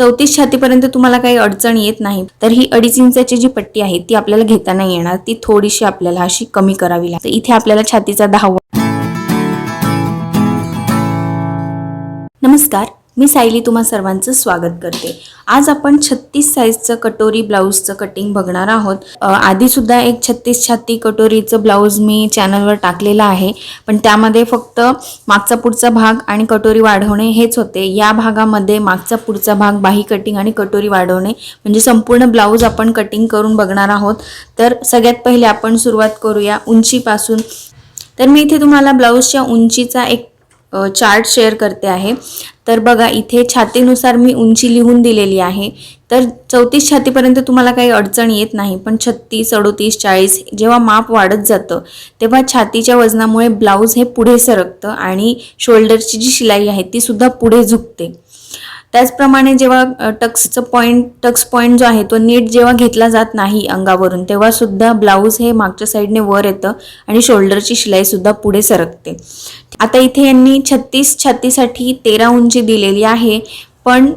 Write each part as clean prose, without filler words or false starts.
34 छातीपर्यंत तुम्हाला काही अडचण येत नाही, तर ही 2.5 इंचाची जी पट्टी आहे ती आपल्याला घेता नाही येणार, ती थोडीशी आपल्याला अशी कमी करावी लागते। इथे आपल्याला छातीचा 10। नमस्कार, मी सायली तुम्हा सर्वांचं स्वागत करते। आज आपण 36 साइजचं कटोरी ब्लाउजचं कटिंग बघणार आहोत। आधी सुद्धा एक 36 छाती कटोरीचं ब्लाउज मी चॅनलवर टाकलेला आहे, पण त्यामध्ये फक्त मागचा पुढचा भाग आणि कटोरी वाढवणे हेच होते। या भागामध्ये मागचा पुढचा भाग, बाही कटिंग आणि कटोरी वाढवणे म्हणजे संपूर्ण ब्लाउज आपण कटिंग करून बघणार आहोत। तर सगळ्यात पहिले आपण सुरुवात करूया उंचीपासून। तर मी इथे तुम्हाला ब्लाउजच्या उंचीचा एक चार्ट शेअर करते आहे। तर बघा, इथे छातीनुसार मी उंची लिहून दिलेली आहे। तर 34 छातीपर्यंत तुम्हाला काही अडचण येत नाही, पण 36, 38, 40 जेव्हा माप वाढत जातं तेव्हा छातीच्या वजनामुळे ब्लाउज हे पुढे सरकतं आणि शोल्डरची जी शिलाई आहे ती सुद्धा पुढे झुकते। त्याचप्रमाणे जेव्हा टक्स पॉइंट जो आहे तो नीट जेव्हा घेतला जात नाही अंगावरून, तेव्हा सुद्धा ब्लाउज हे मागच्या साईडने वर येतं आणि शोल्डरची शिलाई सुद्धा पुढे सरकते। आता इथे यांनी 36 छातीसाठी 13 उंची दिलेली आहे, पण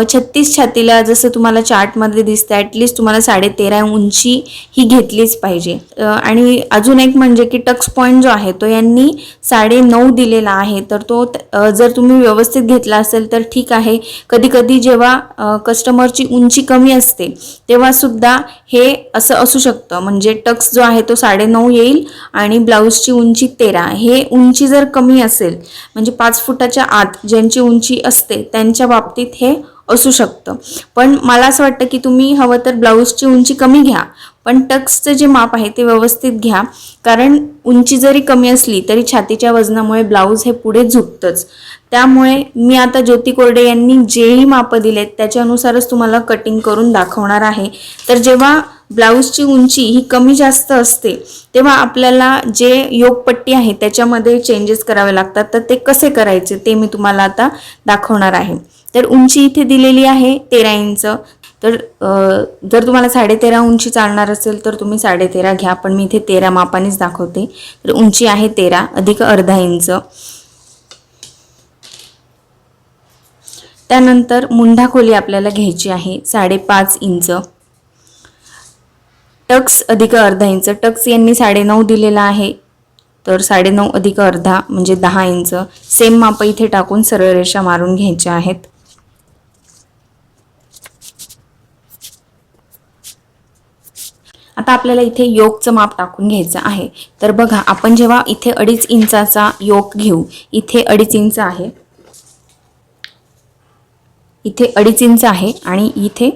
36 छातीला जसं तुम्हाला चार्टमध्ये दिसतं ॲटलिस्ट तुम्हाला 13.5 उंची ही घेतलीच पाहिजे। आणि अजून एक म्हणजे की टक्स पॉइंट जो आहे तो यांनी 9.5 दिलेला आहे, तर तो जर तुम्ही व्यवस्थित घेतला असेल तर ठीक आहे। कधी कधी जेव्हा कस्टमरची उंची कमी असते तेव्हा सुद्धा हे असं असू शकतं, म्हणजे टक्स जो आहे तो 9.5 येईल आणि ब्लाऊजची उंची 13। हे उंची जर कमी असेल म्हणजे 5 फुटाच्या आत ज्यांची उंची असते त्यांच्या बाबतीत हे असू शकतं। पण मला असं वाटतं की तुम्ही हवं तर ब्लाऊजची उंची कमी घ्या, पण टक्सचं जे माप आहे ते व्यवस्थित घ्या, कारण उंची जरी कमी असली तरी छातीच्या वजनामुळे ब्लाऊज हे पुढे झुकतंच। त्यामुळे मी आता ज्योती कोरडे यांनी जेही माप दिलेत त्याच्यानुसारच तुम्हाला कटिंग करून दाखवणार आहे। तर जेव्हा ब्लाऊजची उंची ही कमी जास्त असते तेव्हा आपल्याला जे योगपट्टी आहे त्याच्यामध्ये चेंजेस करावे लागतात, तर ते कसे करायचे ते मी तुम्हाला आता दाखवणार आहे। तर उंची इथे दिलेली आहे 13 इंच। तर जर तुम्हाला 13.5 उंची चालणार असेल तर तुम्ही 13.5 घ्या, पण मी इथे 13 मापानेच दाखवते। तर उंची आहे 13 अधिक अर्धा इंच। त्यानंतर मुंढा खोली आपल्याला घ्यायची आहे 5.5 इंच। टक्स अधिक अर्धा इंच, टक्स यांनी 9.5 दिलेला आहे, तर 9.5 अधिक अर्धा म्हणजे 10 इंच। सेम माप इथे टाकून सरळ रेषा मारून घ्यायच्या आहेत। आता आपल्याला इथे योकचं माप टाकून घ्यायचं आहे। तर बघा, आपण जेव्हा इथे 2.5 इंचाचा योक घेऊ, इथे 2.5 इंच आहे, इथे 2.5 इंच आहे आणि इथे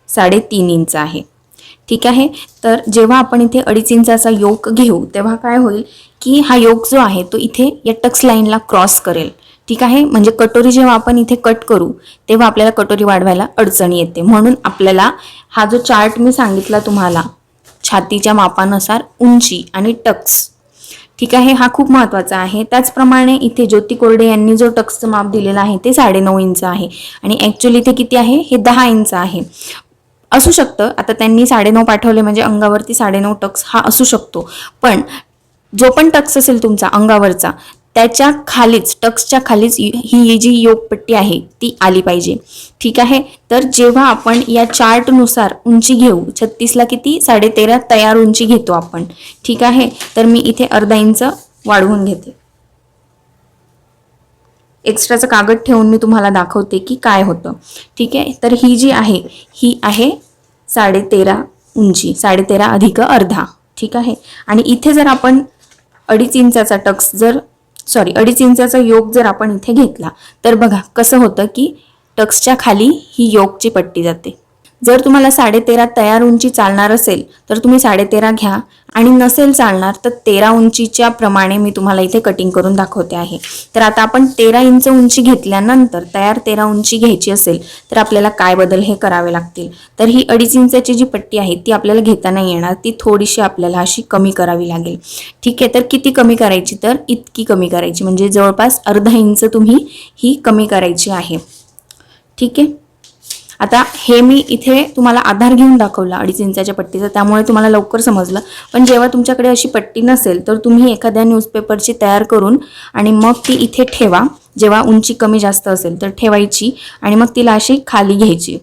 3.5 इंच आहे, ठीक आहे। तर जेव्हा आपण इथे 2.5 इंचाचा योक घेऊ तेव्हा काय होईल की हा योक जो आहे तो इथे या टक्स लाईनला क्रॉस करेल, ठीक आहे। म्हणजे कटोरी जेव्हा आपण इथे कट करू तेव्हा आपल्याला कटोरी वाढवायला अडचण येते। म्हणून आपल्याला हा जो चार्ट मी सांगितला तुम्हाला छातीच्या मापानुसार उंची आणि टक्स, ठीक आहे, हा खूप महत्त्वाचा आहे। त्याचप्रमाणे इथे ज्योती कोरडे यांनी जो टक्सचं माप दिलेला आहे ते 9.5 इंच आहे आणि ॲक्च्युअली इथे किती आहे, हे 10 इंच आहे। असू शकतं, आता त्यांनी 9.5 पाठवले म्हणजे अंगावरती 9.5 टक्स हा असू शकतो, पण जो पण टक्स असेल तुमचा अंगावरचा त्याच्या खालीच, टक्सच्या खालीच ही जी योगपट्टी आहे ती आली पाहिजे, ठीक आहे। तर जेव्हा आपण या चार्टनुसार उंची घेऊ, 36ला किती 13.5 तयार उंची घेतो आपण, ठीक आहे। तर मी इथे अर्धा इंच वाढवून घेते। एक्स्ट्राचं कागद ठेवून मी तुम्हाला दाखवते की काय होतं, ठीक आहे। तर ही जी आहे ही आहे 13.5 उंची, 13.5 अधिक अर्धा, ठीक आहे। आणि इथे जर आपण 2.5 इंचाचा टक्स 2.5 इंचाचा योक जर आपण इथे घेतला तर बघा कसं होतं की टक्सच्या खाली ही योकची पट्टी जाते। जर तुम्हाला 13.5 तयार उंची चालणार असेल तर तुम्ही 13.5 घ्या, आणि नसेल चालणार तर 13 उंचीच्या प्रमाणे मी तुम्हाला इथे कटिंग करून दाखवते आहे। तर आता आपण 13 इंच उंची घेतल्यानंतर तयार 13 उंची घ्यायची असेल तर आपल्याला काय बदल हे करावे लागतील। तर ही 2.5 इंचाची जी पट्टी आहे ती आपल्याला घेता नाही येणार, ती थोडीशी आपल्याला अशी कमी करावी लागेल, ठीक आहे। तर किती कमी करायची, तर इतकी कमी करायची, म्हणजे जवळपास अर्धा इंच तुम्ही ही कमी करायची आहे, ठीक आहे। आता हे मी इथे तुम्हाला आधार घेऊन दाखवला 2.5 इंचाच्या पट्टीचा, त्यामुळे तुम्हाला लवकर समजलं. पण जेव्हा तुमच्याकडे अशी पट्टी नसेल तर तुम्ही एखाद्या न्यूजपेपरची तयार करून आणि मग ती इथे ठेवा. जेव्हा उंची कमी जास्त असेल तर ठेवायची आणि मग तिला अशी खाली घ्यायची.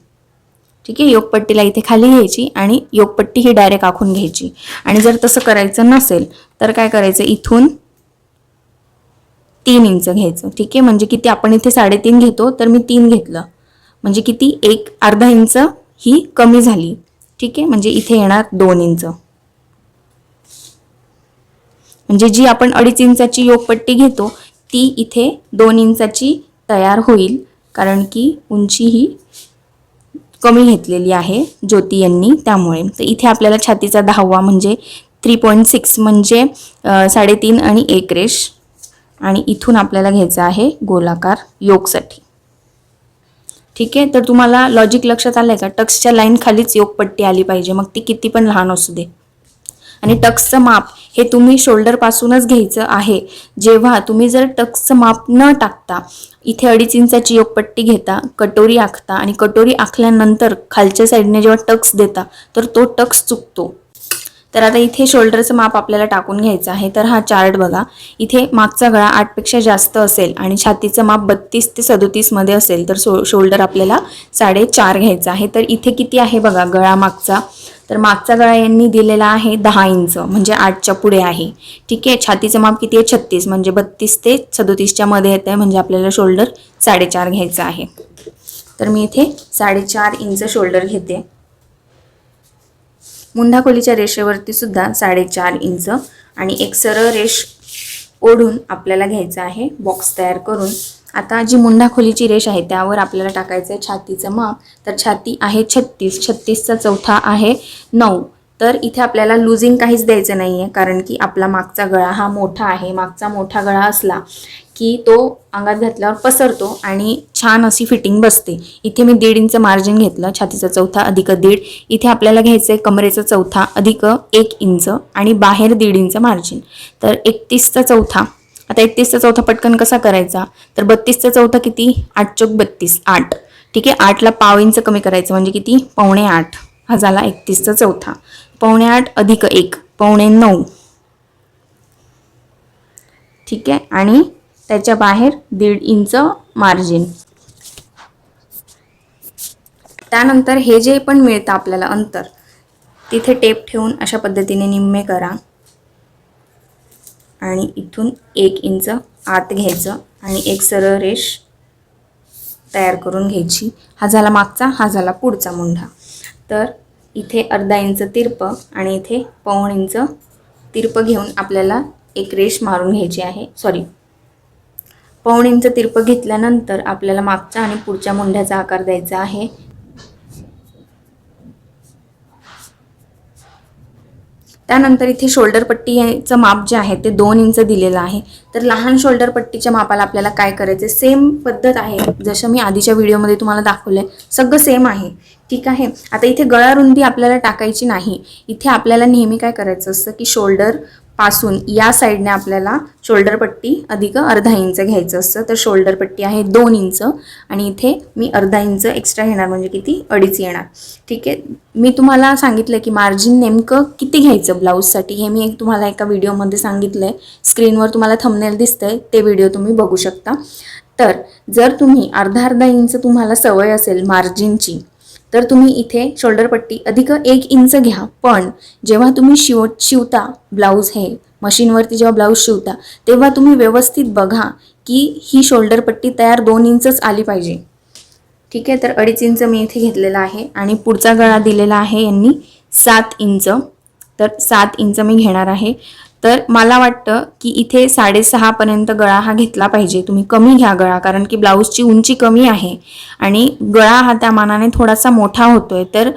ठीक आहे, योगपट्टीला इथे खाली घ्यायची आणि योगपट्टी ही डायरेक्ट आखून घ्यायची. आणि जर तसं करायचं नसेल तर काय करायचं, इथून 3 इंच घ्यायचं. ठीक आहे, म्हणजे किती आपण इथे 3.5 घेतो तर मी 3 घेतलं, म्हणजे किती एक अर्धा इंच ही कमी झाली. ठीक आहे, म्हणजे इथे येणार 2 इंच. म्हणजे जी आपण 2.5 इंचाची योगपट्टी घेतो ती इथे 2 इंचाची तयार होईल, कारण की उंची ही कमी घेतलेली आहे ज्योती यांनी, त्यामुळे. तर इथे आपल्याला छातीचा 10वा म्हणजे 3.6 म्हणजे 3.5 आणि 1 रेष, आणि इथून आपल्याला घ्यायचा आहे गोलाकार योगसाठी. ठीक आहे, तर तुम्हाला लॉजिक लक्षात आलंय का? टक्सच्या लाईन खालीच योगपट्टी आली पाहिजे, मग ती किती पण लहान असू दे. आणि टक्सचं माप हे तुम्ही शोल्डर पासूनच घ्यायचं आहे. जेव्हा तुम्ही जर टक्सचं माप न टाकता इथे 2.5 इंचाची योगपट्टी घेता, कटोरी आखता आणि कटोरी आखल्यानंतर खालच्या साईडने जेव्हा टक्स देता तर तो टक्स चुकतो. तर आता इथे शोल्डरचं माप आपल्याला टाकून घ्यायचं आहे. तर हा चार्ट बघा, इथे मागचा गळा 8 पेक्षा जास्त असेल आणि छातीचं माप 32 ते 37 मध्ये असेल तर शोल्डर आपल्याला 4.5 घ्यायचा आहे. तर इथे किती आहे बघा गळा मागचा, तर मागचा गळा यांनी दिलेला आहे 10 इंच, म्हणजे 8च्या पुढे आहे. ठीक आहे, छातीचं माप किती आहे 36, म्हणजे 32 ते 37च्या मध्ये येत आहे, म्हणजे आपल्याला शोल्डर 4.5 घ्यायचं आहे. तर मी इथे 4.5 इंच शोल्डर घेते. मुंढा खोलीच्या रेषेवरती सुद्धा 4.5 इंच आणि एक सरळ रेष ओढून आपल्याला घ्यायचं आहे बॉक्स तयार करून. आता जी मुंढा खोलीची रेष आहे त्यावर आपल्याला टाकायचं आहे छातीचं माप. तर छाती आहे 36, 36चा चौथा आहे 9. तर इथे आपल्याला लुजिंग काहीच द्यायचं नाही आहे, कारण की आपला मागचा गळा हा मोठा आहे. मागचा मोठा गळा असला की तो अंगात घातल्यावर पसरतो आणि छान अशी फिटिंग बसते. इथे मी 1.5 इंच मार्जिन घेतलं, छातीचा चौथा अधिक 1.5. इथे आपल्याला घ्यायचं आहे कमरेचा चौथा अधिक 1 इंच आणि बाहेर 1.5 इंच मार्जिन. तर 31चा चौथा. आता 31चा चौथा पटकन कसा करायचा, तर 32चा चौथा किती, 8 चौक 32, 8. ठीक आहे, 8ला पाव इंच कमी करायचं, म्हणजे किती, 7.25. हा झाला 31चा चौथा. 7.25 अधिक 1, 8.95. ठीक आहे, आणि त्याच्या बाहेर 1.5 इंच मार्जिन. त्यानंतर हे जे पण मिळतं आपल्याला अंतर, तिथे टेप ठेवून अशा पद्धतीने निम्मे करा आणि इथून 1 इंच आत घ्यायचं आणि एक सरळ रेष तयार करून घ्यायची. हा झाला मागचा, हा झाला पुढचा मुंढा. तर इथे अर्धा इंच तिरप आणि इथे 1.25 इंच तिरप घेऊन आपल्याला एक रेष मारून घ्यायची आहे. 1.25 इंच तिरप घेतल्यानंतर आपल्याला मागच्या आणि पुढच्या मुंढ्याचा आकार द्यायचा आहे. त्यानंतर इथे शोल्डर पट्टीचं माप जे आहे ते 2 इंच दिलेलं आहे. तर लहान शोल्डर पट्टीच्या मापाला आपल्याला काय करायचं, सेम पद्धत आहे जसं मी आधीच्या व्हिडिओमध्ये तुम्हाला दाखवलंय, सगळं सेम आहे. ठीक आहे, आता इथे गळा रुंदी आपल्याला टाकायची नाही. इथे आपल्याला नेहमी काय करायचं असतं की शोल्डर पासून या साईडने आपल्याला शोल्डर पट्टी अधिक अर्धा इंच घ्यायचं असतं. तर शोल्डर पट्टी आहे 2 इंच आणि इथे मी अर्धा इंच एक्स्ट्रा घेणार, म्हणजे किती, 2.5 येणार. ठीक आहे, मी तुम्हाला सांगितलं की मार्जिन नेमकं किती घ्यायचं ब्लाऊजसाठी, हे मी तुम्हाला एका व्हिडिओमध्ये सांगितलंय. स्क्रीनवर तुम्हाला थंबनेल दिसतंय, ते व्हिडिओ तुम्ही बघू शकता. तर जर तुम्ही अर्धा इंच तुम्हाला सवय असेल मार्जिनची, तर तुम्ही इथे शोल्डर पट्टी अधिक 1 इंच घ्या. पण जेव्हा तुम्ही शिवता ब्लाऊज, हे मशीनवरती जेव्हा ब्लाऊज शिवता तेव्हा तुम्ही व्यवस्थित बघा की ही शोल्डर पट्टी तयार 2 इंचच आली पाहिजे. ठीक आहे, तर 2.5 इंच मी इथे घेतलेला आहे आणि पुढचा गळा दिलेला आहे यांनी 7 इंच. तर 7 इंच मी घेणार आहे. तर मला वाटतं की इथे 6.5 पर्यंत गळा हा घेतला पाहिजे. तुम्ही कमी घ्या गळा, कारण की ब्लाऊजची उंची कमी आहे आणि गळा हा त्या मानाने थोडासा मोठा होतोय. तर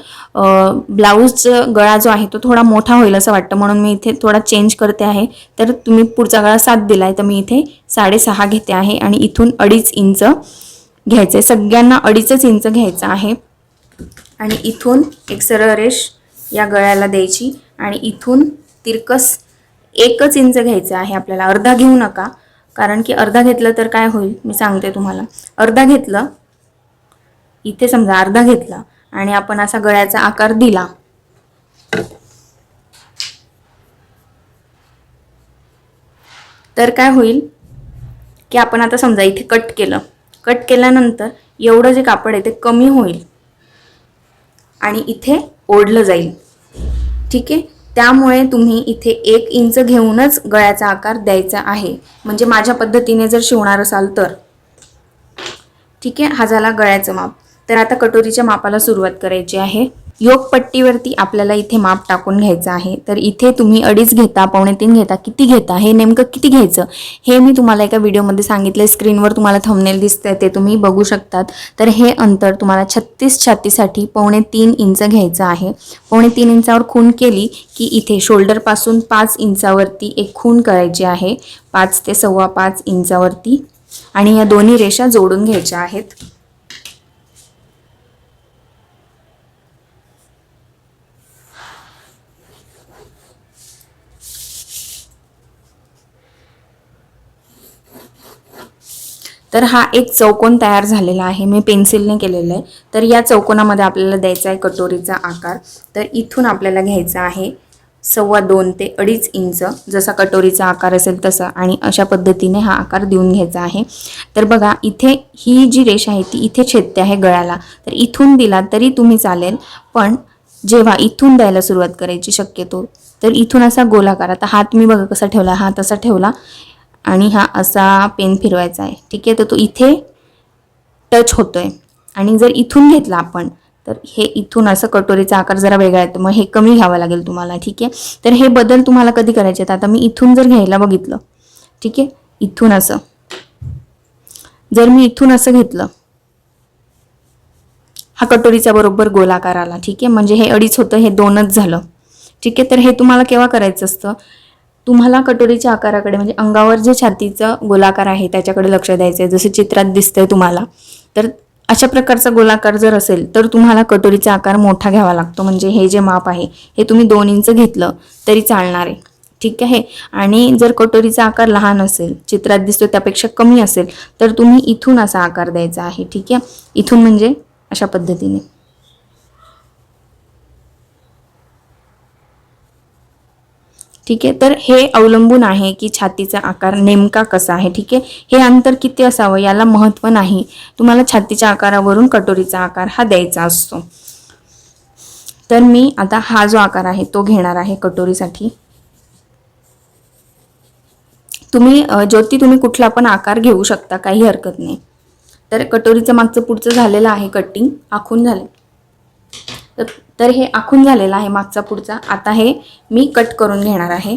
ब्लाऊज गळा जो आहे तो थोडा मोठा होईल असं वाटतं, म्हणून मी इथे थोडा चेंज करते आहे. तर तुम्ही पुढचा गळा 7 दिलाय, तर मी इथे 6.5 घेते आहे आणि इथून 2.5 इंच घ्यायचं आहे. सगळ्यांना 2.5 इंच घ्यायचं आहे आणि इथून एक सरळ रेष या गळ्याला द्यायची आणि इथून तिरकस 1 इंच घ्यायचं आहे आपल्याला. अर्धा घेऊ नका, कारण की अर्धा घेतलं तर काय होईल मी सांगते तुम्हाला. अर्धा घेतलं इथे समजा अर्धा घेतला आणि आपण असा गळ्याचा आकार दिला, तर काय होईल की आपण आता समजा इथे कट केलं, कट केल्यानंतर एवढं जे कापड आहे ते कमी होईल आणि इथे ओढलं जाईल. ठीक आहे, त्यामुळे तुम्ही इथे 1 इंच घेऊनच गळ्याचा आकार द्यायचा आहे. म्हणजे माझ्या पद्धतीने जर शिवणार असाल तर. ठीक आहे, हा झाला गळ्याचं माप. तर आता कटोरीच्या मापाला सुरुवात करायची आहे. योक पट्टीवरती आपल्याला इथे माप टाकून घ्यायचं आहे. तर इथे तुम्ही 2.5 घेता, 2.25 घेता, किती घेता, हे नेमकं किती घ्यायचं हे मी तुम्हाला एका व्हिडिओमध्ये सांगितलं. स्क्रीनवर तुम्हाला थंबनेल दिसतंय ते तुम्ही बघू शकतात. तर हे अंतर तुम्हाला 36 छातीसाठी 2.25 इंच घ्यायचं आहे. 2.25 इंचावर खूण केली की इथे शोल्डरपासून 5 इंचावरती एक खूण करायची आहे, 5 ते 5.25 इंचावरती, आणि या दोन्ही रेषा जोडून घ्यायच्या आहेत. तर हा एक चौकोन तयार झालेला आहे, मी पेन्सिलने केलेला आहे. तर या चौकोनामध्ये आपल्याला द्यायचा आहे कटोरीचा आकार. तर इथून आपल्याला घ्यायचा आहे 2.25 ते 2.5 इंच, जसा कटोरीचा आकार असेल तसा, आणि अशा पद्धतीने हा आकार देऊन घ्यायचा आहे. तर बघा इथे ही जी रेषा आहे ती इथे छेदते आहे गळ्याला. तर इथून दिला तरी तुम्ही चालेल, पण जेव्हा इथून द्यायला सुरुवात करायची शक्यतो, तर इथून असा गोलाकार, आता हात मी बघा कसा ठेवला, हात असा ठेवला आणि हा असा पेन फिरवायचा आहे. ठीक आहे, तर तो इथे टच होतोय. आणि जर इथून घेतला आपण तर हे इथून असं कटोरीचा आकार जरा वेगळा येतो, मग हे कमी घ्यावं लागेल तुम्हाला. ठीक आहे, तर हे बदल तुम्हाला कधी करायचे आहेत. आता मी इथून जर घ्यायला बघितलं, ठीक आहे, इथून असं जर मी इथून असं घेतलं, हा कटोरीचा बरोबर गोलाकार आला. ठीक आहे, म्हणजे हे 2.5 होतं, हे 2च झालं. ठीक आहे, तर हे तुम्हाला केव्हा करायचं असतं, तुम्हाला कटोरीच्या आकाराकडे, म्हणजे अंगावर जे छातीचा गोलाकार आहे त्याच्याकडे लक्ष द्यायचं आहे. जसं चित्रात दिसतंय तुम्हाला, तर अशा प्रकारचा गोलाकार जर असेल तर तुम्हाला कटोरीचा आकार मोठा घ्यावा लागतो. म्हणजे हे जे माप आहे हे तुम्ही 2 इंच घेतलं तरी चालणार आहे. ठीक आहे, आणि जर कटोरीचा आकार लहान असेल, चित्रात दिसतो त्यापेक्षा कमी असेल, तर तुम्ही इथून असा आकार द्यायचा आहे. ठीक आहे, इथून म्हणजे अशा पद्धतीने. ठीक आहे, तर हे अवलंबून आहे की छातीचा आकार नेमका कसा आहे. ठीक आहे, हे अंतर किती असावं याला महत्त्व नाही, तुम्हाला छातीच्या आकारावरून कटोरीचा आकार हा द्यायचा असतो. तर मी आता हा जो आकार आहे तो घेणार आहे कटोरीसाठी. तुम्ही तुम्ही कुठला पण आकार घेऊ शकता, काही हरकत नाही. तर कटोरीचं मागचं पुढचं झालेलं आहे कटिंग, आखून झाले. तर हे आखून झालेलं आहे मागचा पुढचा. आता हे मी कट करून घेणार आहे.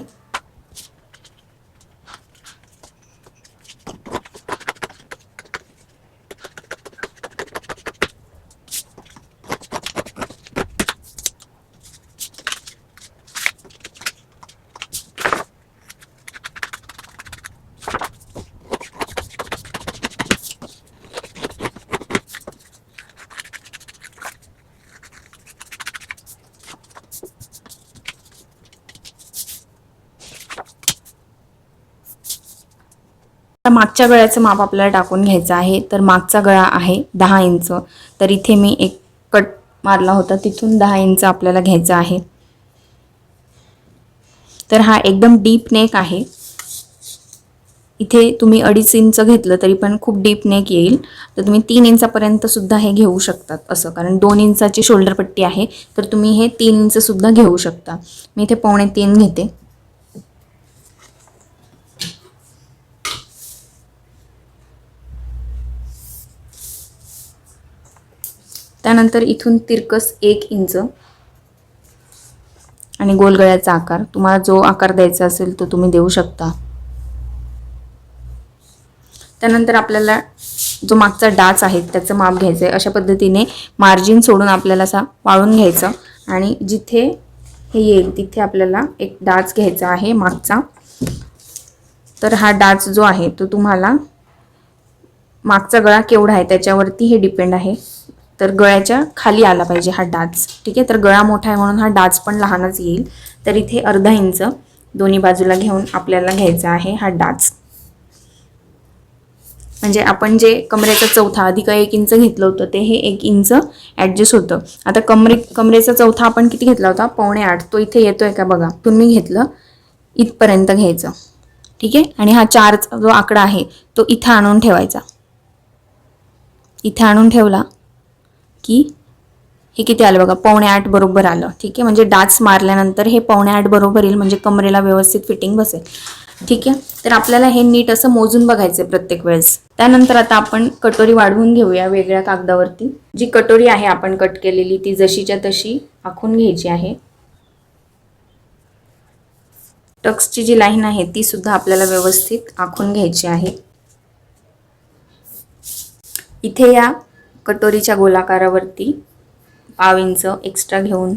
मागच्या गळ्याचं माप आपल्याला टाकून घ्यायचं आहे. तर मागचा गळा आहे 10 इंच. तर इथे मी एक कट मारला होता, तिथून 10 इंच आपल्याला घ्यायचा आहे. तर हा एकदम डीप नेक आहे. इथे तुम्ही 2.5 इंच घेतलं तरी पण खूप डीप नेक येईल. तर तुम्ही 3 इंचापर्यंत सुद्धा हे घेऊ शकतात असं, कारण 2 इंचाची शोल्डर पट्टी आहे, तर तुम्ही हे 3 इंच सुद्धा घेऊ शकता. मी इथे 2.25 घेते. त्यानंतर इथून तिरकस 1 इंच आणि गोल गळ्याचा आकार, तुम्हाला जो आकार द्यायचा असेल तो तुम्ही देऊ शकता. त्यानंतर आपल्याला जो मागचा डाच आहे त्याचं माप घ्यायचं आहे. अशा पद्धतीने मार्जिन सोडून आपल्याला असा वाळून घ्यायचं आणि जिथे हे येईल तिथे आपल्याला एक डाच घ्यायचा आहे मागचा. तर हा डाच जो आहे तो तुम्हाला मागचा गळा केवढा आहे त्याच्यावरती हे डिपेंड आहे. तर गळ्याच्या खाली आला पाहिजे हा डाच. ठीक आहे, तर गळा मोठा आहे म्हणून हा डाच पण लहानच येईल. तर इथे अर्धा इंच दोन्ही बाजूला घेऊन आपल्याला घ्यायचा आहे हा डाच. म्हणजे आपण जे कमरेचा चौथा अधिक 1 इंच घेतलं होतं ते हे 1 इंच ॲडजस्ट होतं. आता कमरेचा चौथा आपण किती घेतला होता? 7.25. तो इथे येतोय का बघा. तुम्ही घेतलं इथपर्यंत घ्यायचं. ठीक आहे. आणि हा 4चा जो आकडा आहे तो इथं आणून ठेवायचा. इथं आणून ठेवला की हे किती आलं बघा, 7.25 बरोबर आलं. ठीक आहे. म्हणजे डाच मारल्यानंतर हे 7.25 बरोबर येईल, म्हणजे कमरेला व्यवस्थित फिटिंग बसेल. ठीक आहे. तर आपल्याला हे नीट असं मोजून बघायचं प्रत्येक वेळेस. त्यानंतर आता आपण कटोरी वाढवून घेऊया वेगळ्या कागदावरती. जी कटोरी आहे आपण कट केलेली ती जशीच्या तशी आखून घ्यायची आहे. टक्सची जी लाईन आहे ती सुद्धा आपल्याला व्यवस्थित आखून घ्यायची आहे. इथे या कटोरीच्या गोलाकारावरती 1/2 इंच एक्स्ट्रा घेऊन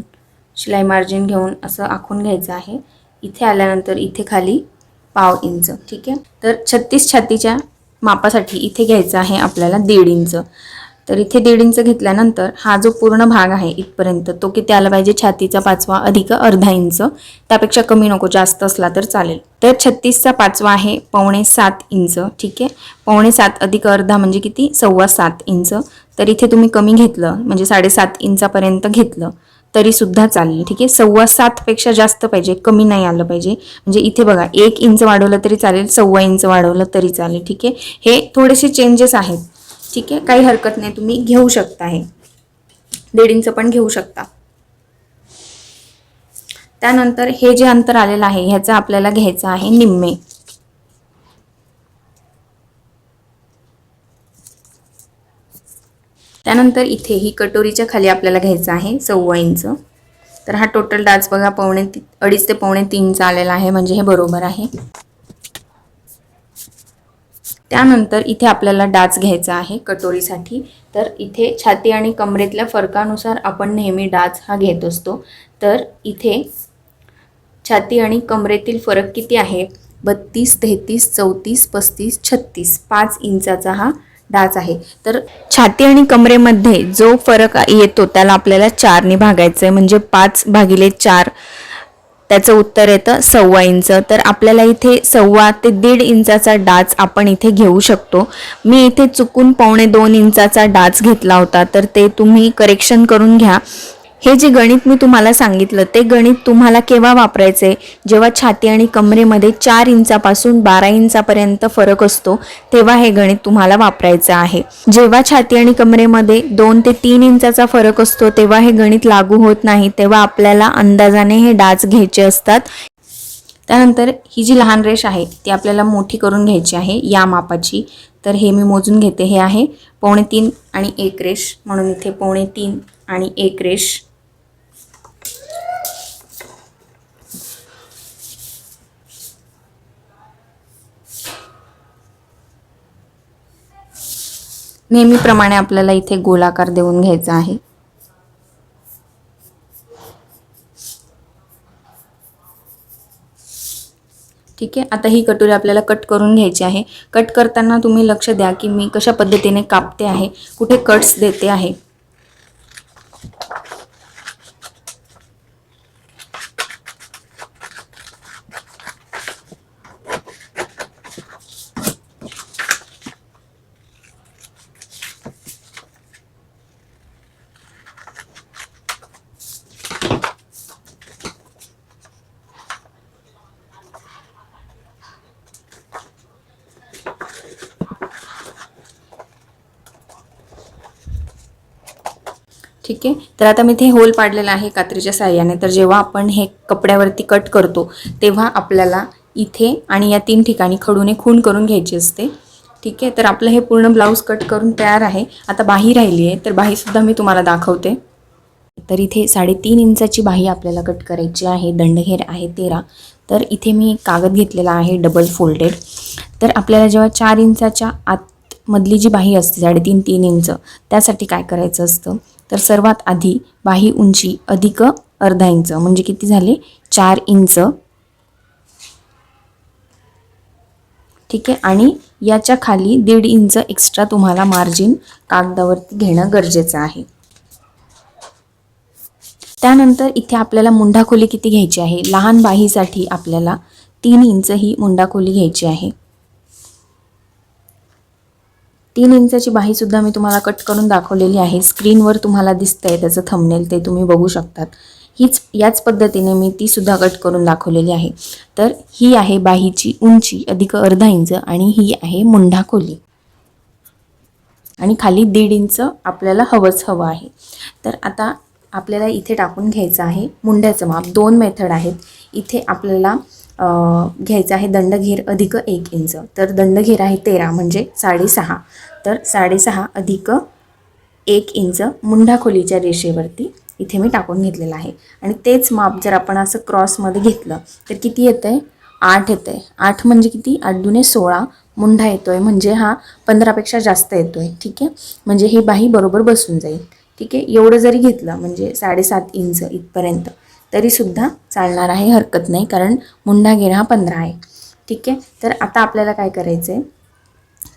शिलाई मार्जिन घेऊन असं आखून घ्यायचं आहे. इथे आल्यानंतर इथे खाली 1/2 इंच. ठीक आहे. तर 36 छातीच्या मापासाठी इथे घ्यायचं आहे आपल्याला 1.5 इंच. तर इथे 1.5 इंच घेतल्यानंतर हा जो पूर्ण भाग आहे इथपर्यंत तो किती आला पाहिजे? छातीचा 5वा अधिक अर्धा इंच. त्यापेक्षा कमी नको, जास्त असला तर चालेल. तर 36चा 5वा आहे 6.25 इंच. ठीक आहे. 6.25 अधिक अर्धा म्हणजे किती? 7.25 इंच. तर इथे तुम्ही कमी घेतलं म्हणजे 7.5 इंचापर्यंत घेतलं तरी सुद्धा चालेल. ठीक आहे. 7.25 पेक्षा जास्त पाहिजे, कमी नाही आलं पाहिजे. म्हणजे इथे बघा 1 इंच वाढवलं तरी चालेल, 1.25 इंच वाढवलं तरी चालेल. ठीक आहे. हे थोडेसे चेंजेस आहेत. ठीक आहे. काही हरकत नाही, तुम्ही घेऊ शकता. हे 1.5 इंच पण घेऊ शकता. त्यानंतर हे जे अंतर आलेलं आहे ह्याचं आपल्याला घ्यायचं आहे निम्मे. त्यानंतर इथे ही कटोरीच्या खाली आपल्याला घ्यायचं आहे 1.25 इंच. तर हा टोटल डाच बघा 2.5 ते 3.25 इंच आलेला आहे, म्हणजे हे बरोबर आहे. त्यानंतर इथे आपल्याला डाच घ्यायचा आहे कटोरीसाठी. तर इथे छाती आणि कमरेतल्या फरकानुसार आपण नेहमी डाच हा घेत असतो. तर इथे छाती आणि कमरेतील फरक किती आहे? 32, 33, 34, 35, 36 5 इंचाचा हा डाच आहे. तर छाती आणि कमरेमध्ये जो फरक येतो त्याला आपल्याला 4ने भागायचं आहे, म्हणजे 5/4 त्याचं उत्तर येतं 1.25 इंच. तर आपल्याला इथे 1.25 ते 1.5 इंचाचा डाच आपण इथे घेऊ शकतो. मी इथे चुकून 2.25 इंचाचा डाच घेतला होता, तर ते तुम्ही करेक्शन करून घ्या. हे जे गणित मी तुम्हाला सांगितलं ते गणित तुम्हाला केव्हा वापरायचे? जेव्हा छाती आणि कमरेमध्ये 4 इंचापासून 12 इंचापर्यंत फरक असतो तेव्हा हे गणित तुम्हाला वापरायचं आहे. जेव्हा छाती आणि कमरेमध्ये 2 ते 3 इंचाचा फरक असतो तेव्हा हे गणित लागू होत नाही. तेव्हा आपल्याला अंदाजाने हे डाच घ्यायचे असतात. त्यानंतर ही जी लहान रेष आहे ती आपल्याला मोठी करून घ्यायची आहे या मापाची. तर हे मी मोजून घेते. हे आहे 3.25 आणि 1 रेष, म्हणून इथे 3.25 आणि 1 रेष. नेहमीप्रमाणे आपल्याला इथे गोलाकार देऊन घ्यायचा आहे. ठीक आहे. आता ही कटोरी आपल्याला कट करून घ्यायची आहे. कट करताना तुम्ही लक्ष द्या की मी कशा पद्धतीने कापते आहे, कुठे कट्स देते आहे. ठीक आहे. तर आता मी इथे होल पाडलेला आहे कात्रीच्या साहाय्याने. तर जेव्हा आपण हे कपड्यावरती कट करतो तेव्हा आपल्याला इथे आणि या 3 ठिकाणी खडूने खूण करून घ्यायची असते. ठीक आहे. तर आपलं हे पूर्ण ब्लाऊज कट करून तयार आहे. आता बाही राहिली आहे, तर बाहीसुद्धा मी तुम्हाला दाखवते. तर इथे 3.5 इंचाची बाही आपल्याला कट करायची आहे. दंडघेर आहे 13. तर इथे मी कागद घेतलेला आहे डबल फोल्डेड. तर आपल्याला जेव्हा 4 इंचाच्या आतमधली जी बाही असते 3.5 इंच, त्यासाठी काय करायचं असतं? तर सर्वात आधी बाही उंची अधिक अर्धा इंच म्हणजे किती झाले? 4 इंच. ठीक आहे. आणि याच्या खाली 1.5 इंच एक्स्ट्रा तुम्हाला मार्जिन कागदावरती घेणं गरजेचं आहे. त्यानंतर इथे आपल्याला मुंढा खोली किती घ्यायची आहे? लहान बाहीसाठी आपल्याला 3 इंच ही मुंढा खोली घ्यायची आहे. 3 इंचाची बाही सुद्धा मी तुम्हाला कट करून दाखवलेली आहे. स्क्रीनवर तुम्हाला दिसतंय त्याचं थंबनेल, ते तुम्ही बघू शकतात. याच पद्धतीने मी ती सुद्धा कट करून दाखवलेली आहे. तर ही आहे बाहीची उंची अधिक अर्धा इंच आणि ही आहे मुंढा खोली आणि खाली 1.5 इंच आपल्याला हवं आहे. तर आता आपल्याला इथे टाकून घ्यायचं आहे मुंड्याचं माप. 2 मेथड आहेत. इथे आपल्याला घ्यायचं आहे दंडघेर अधिक 1 इंच. तर दंडघेर आहे 13 म्हणजे 6.5. तर 6.5 अधिक 1 इंच मुंढा खोलीच्या रेषेवरती इथे मी टाकून घेतलेलं आहे. आणि तेच माप जर आपण असं क्रॉसमध्ये घेतलं तर किती येतं आहे? 8 येतं आहे. 8 म्हणजे किती? 8 दुने 16 मुंढा येतो आहे, म्हणजे हा 15पेक्षा जास्त येतो आहे. ठीक आहे, म्हणजे ही बाही बरोबर बसून जाईल. ठीक आहे, एवढं जरी घेतलं म्हणजे 7.5 इंच इथपर्यंत तरीसुद्धा चालणार आहे, हरकत नाही, कारण मुंढा घेर हा 15 आहे. ठीक आहे, तर आता आपल्याला काय करायचं आहे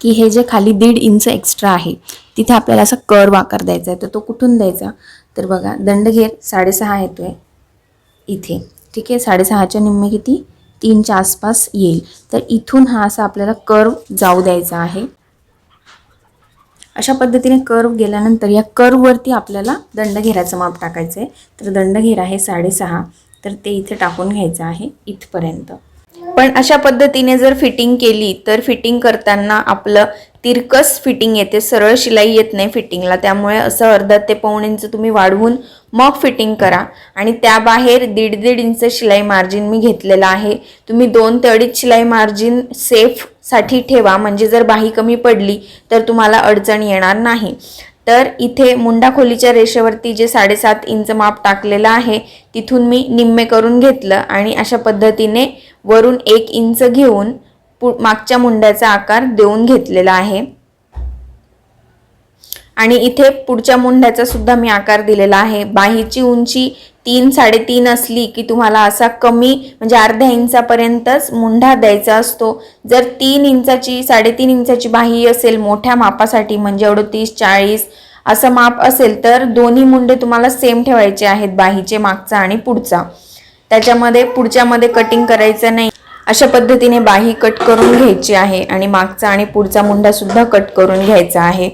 की हे जे खाली 1.5 इंच एक्स्ट्रा आहे तिथे आपल्याला असा कर्व आकार द्यायचा आहे. तर तो कुठून द्यायचा? तर बघा, दंडघेर 6.5 येतो आहे इथे. ठीक आहे, 6.5च्या निम्मे किती? 3च्या आसपास येईल. तर इथून हा असा आपल्याला कर्व जाऊ द्यायचा आहे. अशा पद्धतीने कर्व गेल्यानंतर या कर्ववरती आपल्याला दंडघेराचं माप टाकायचं आहे. तर दंडघेर आहे 6.5, तर ते इथे टाकून घ्यायचं आहे इथपर्यंत. पण अशा पद्धतीने जर फिटिंग केली तर फिटिंग करताना आपलं तिरकस फिटिंग येते, सरळ शिलाई येत नाही फिटिंगला. त्यामुळे असं अर्धा ते पाऊण इंच तुम्ही वाढवून मग फिटिंग करा. आणि त्याबाहेर 1.5 इंच शिलाई मार्जिन मी घेतलेलं आहे. तुम्ही 2 ते 2.5 शिलाई मार्जिन सेफसाठी ठेवा, म्हणजे जर बाही कमी पडली तर तुम्हाला अडचण येणार नाही. तर इथे मुंडा खोलीच्या रेषेवरती जे 7.5 इंच माप टाकलेलं आहे तिथून मी निम्मे करून घेतलं आणि अशा पद्धतीने वरून 1 इंच घेऊन मागच्या मुंड्याचा आकार देऊन घेतलेला आहे. आणि इथे पुढच्या मुंड्याचा सुद्धा मी आकार दिलेला आहे. बाहीची उंची 3-3.5 असली की तुम्हाला असा कमी म्हणजे अर्ध्या इंचापर्यंतच मुंढा द्यायचा असतो. जर 3 इंचाची 3.5 इंचाची बाही असेल मोठ्या मापासाठी, म्हणजे 38-40 असं माप असेल, तर दोन्ही मुंडे तुम्हाला सेम ठेवायचे आहेत, बाहीचे मागचा आणि पुढचा. त्याच्यामध्ये पुढच्यामध्ये कटिंग करायचं नाही. अशा पद्धतीने बाही कट करून घ्यायची आहे आणि मागचा आणि पुढचा मुंडा सुद्धा कट करून घ्यायचा आहे.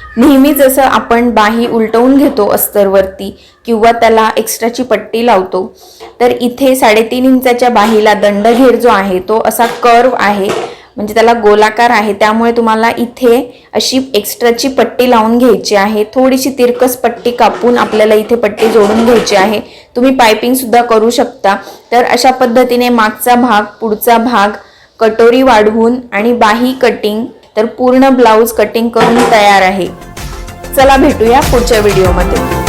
नेहमीच असं आपण बाही उलटवून घेतो अस्तरवरती किंवा त्याला एक्स्ट्राची पट्टी लावतो. तर इथे 3.5 इंचाच्या बाहीला दंडघेर जो आहे तो असा कर्व आहे, म्हणजे त्याला गोलाकार आहे. त्यामुळे तुम्हाला इथे अशी एक्स्ट्राची पट्टी लावून घ्यायची आहे. थोडीशी तिरकस पट्टी कापून आपल्याला इथे पट्टी जोडून घ्यायची आहे. तुम्ही पायपिंग सुद्धा करू शकता. तर अशा पद्धतीने मागचा भाग पुढचा भाग कटोरी वाढवून आणि बाही कटिंग, तर पूर्ण ब्लाऊज कटिंग करून तयार आहे. चला भेटूया पुढच्या व्हिडिओमध्ये.